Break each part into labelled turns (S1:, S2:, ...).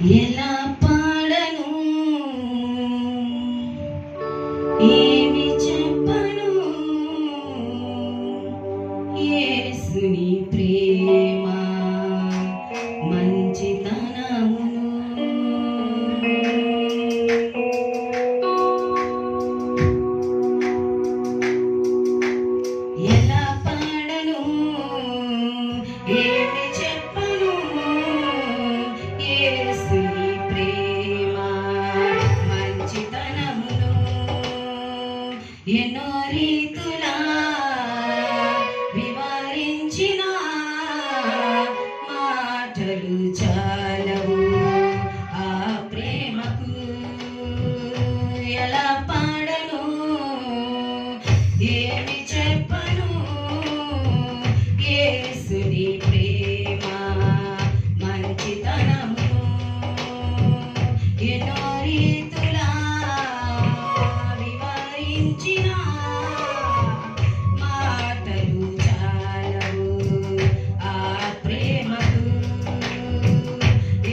S1: ఎలా పాడను, ఏమి చెప్పను, యేసుని ప్రేమ మంచితనమును. ఎలా పాడను, ఏమి చెప్పను, యేసుని ప్రేమ మంచితనమును. ఎన్నో రీతులా వివరించిన మాటలు చాలవు ఆ ప్రేమకు. ఎలా పాడను, ఏమి చెప్పను, యేసుని ప్రేమ మంచితనమును. ఎన్నో రీతులా వివరించిన మాటలు చాలవు ఆ ప్రేమకు.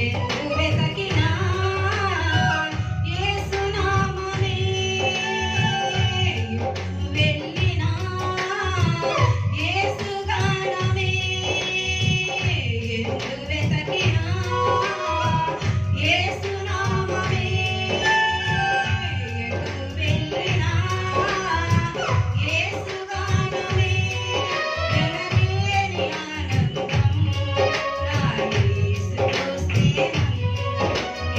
S1: ఎందు వెతకినా యేసు నామమే, ఎటు వెళ్ళినా యేసు గానమే. ఎందు వెతకినా యేసు నామమే, ఎటు వెళ్ళినా యేసు గానమే. ఎనలేని ఆనందం నా యేసుతో స్నేహం,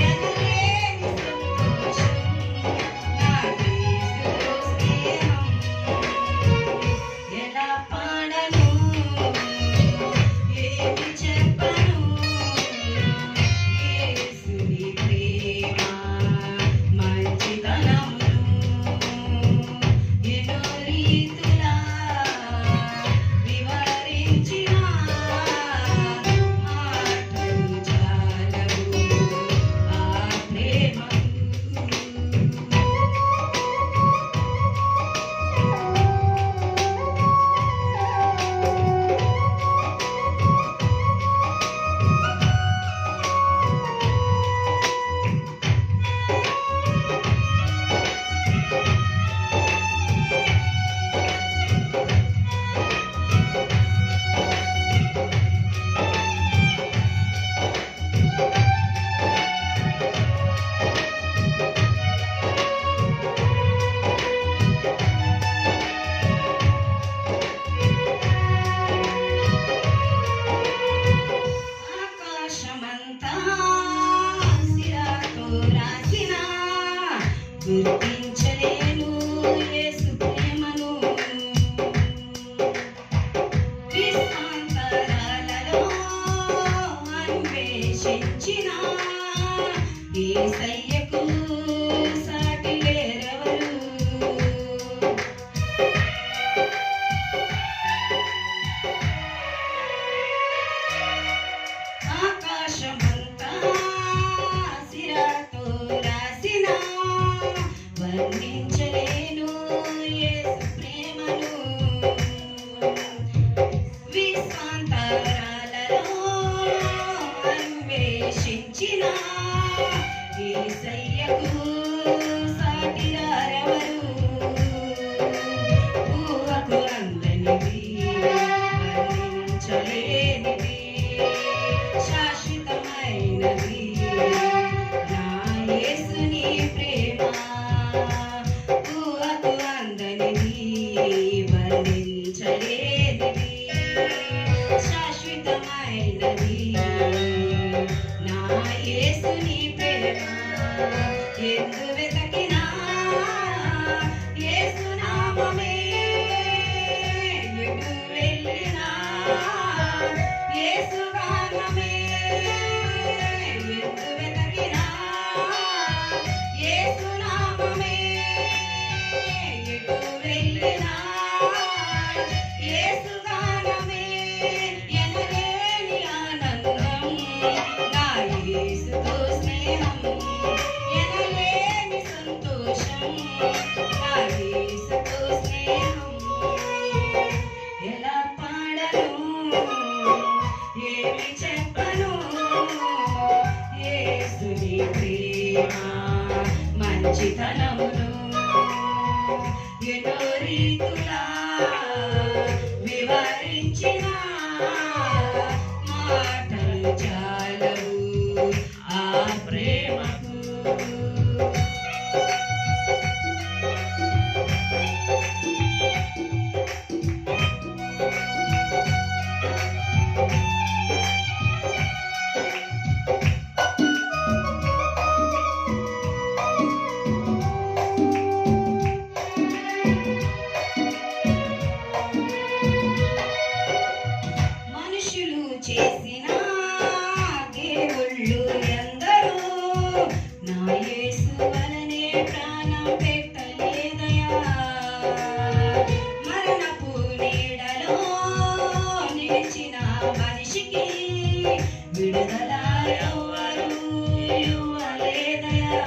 S1: ఎనలేని సంతోషం నా యేసుతో స్నేహం. ఎలా పాడను, ఏమి చెప్పను, యేసుని ప్రేమ మంచితనమును. ఎన్నో రీతులా వివరించిన మాటలు చాలవు ఆ ప్రేమకు. ఆకాశమంతా సిరాతో రాసిన గుర్తించలేను యేసు ప్రేమను. విశ్వాంతరాలలో అన్వేషించిన యేసయ్యకు సాటి లేరెవరు. ఆకాశమంతా సిరాతో రాసిన వర్ణించలేను యేసు ప్రేమను. విశ్వాంతరాలలో అన్వేషించిన యేసయ్యకు సాటి రారెవరు. ఊహకు అందనిది, వర్ణించలేనిది, శాశ్వతమైనది నా యేసుని ప్రేమ. ఊహకు అందనిది, వర్ణించలేనిది, శాశ్వతమైనది నా యేసుని ప్రేమ. ఎందు వెతకినా యేసు నామమే, ఎటు వెళ్ళినా యేసు గానమే. ఎందు వెతకినా యేసు నామమే, ఎటు వెళ్ళినా యేసు గానమే. ఎనలేని ఆనందం నా యేసుతో స్నేహం, ఎనలేని మనిషికి విడుదల ఎవ్వరూ ఇవ్వలేదయా.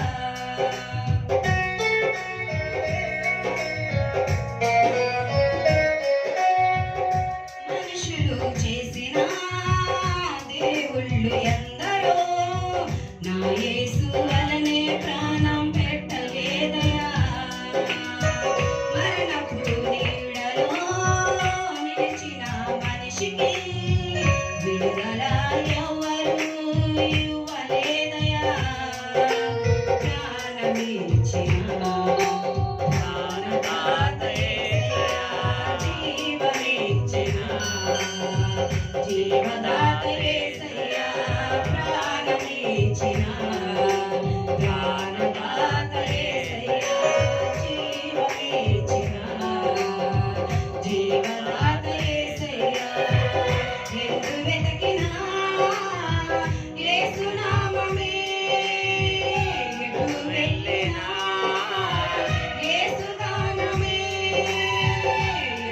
S1: మనుషులు చేసిన దేవుళ్ళు ఎందరో నా యేసు వలనే ప్రాణం పెట్టలేదయా. మరణపు నీడలో నిలిచిన మనిషికి విడుదల ఎవ్వరూ ఇవ్వలేదయా. ప్రాణమిచ్చిన ప్రాణదాత యేసయ్యా, జీవమిచ్చిన జీవదాత యేసయ్యా, ప్రాణమిచ్చిన ప్రాణదాత యేసయ్యా, జీవమిచ్చిన జీవదాత యేసయ్యా. ఎందు వెతికినా యేసు నామమే, ఎటు వెళ్ళినా యేసు గానమే.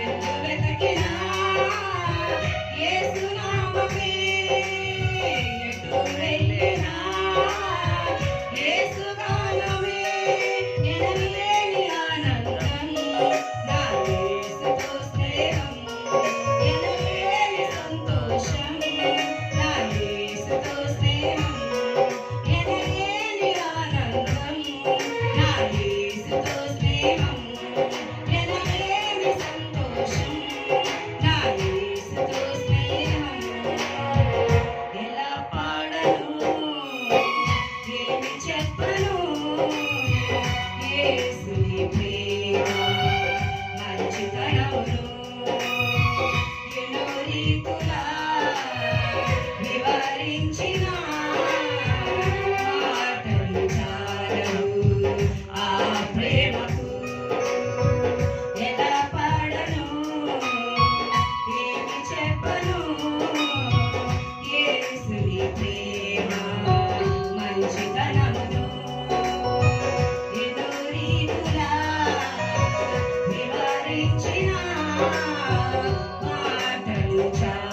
S1: ఎందు వెతికినా యేసు నామమే, ఎటు వెళ్ళినా యేసు గానమే. ఎనలేని ఆనందం నా యేసుతో స్నేహం, ఎనలేని సంతోషం నా యేసుతో స్నేహం, ఎనలేని ఆనందం నా యేసుతో స్నేహం, ఎనలేని సంతోషం నా యేసుతో స్నేహం. ఎలా పాడను, ఏమి చెప్పను, యేసుని ప్రేమ మంచితనమును ఎన్నో రీతులా వివరించిన మాటలు చాలవు ఆ ప్రేమకు. ఎలా పాడను, ఏమి చెప్పను, యేసుని ప్రేమ మంచితనమును ఎన్నో రీతులా వివరించిన మాటలు చాలవు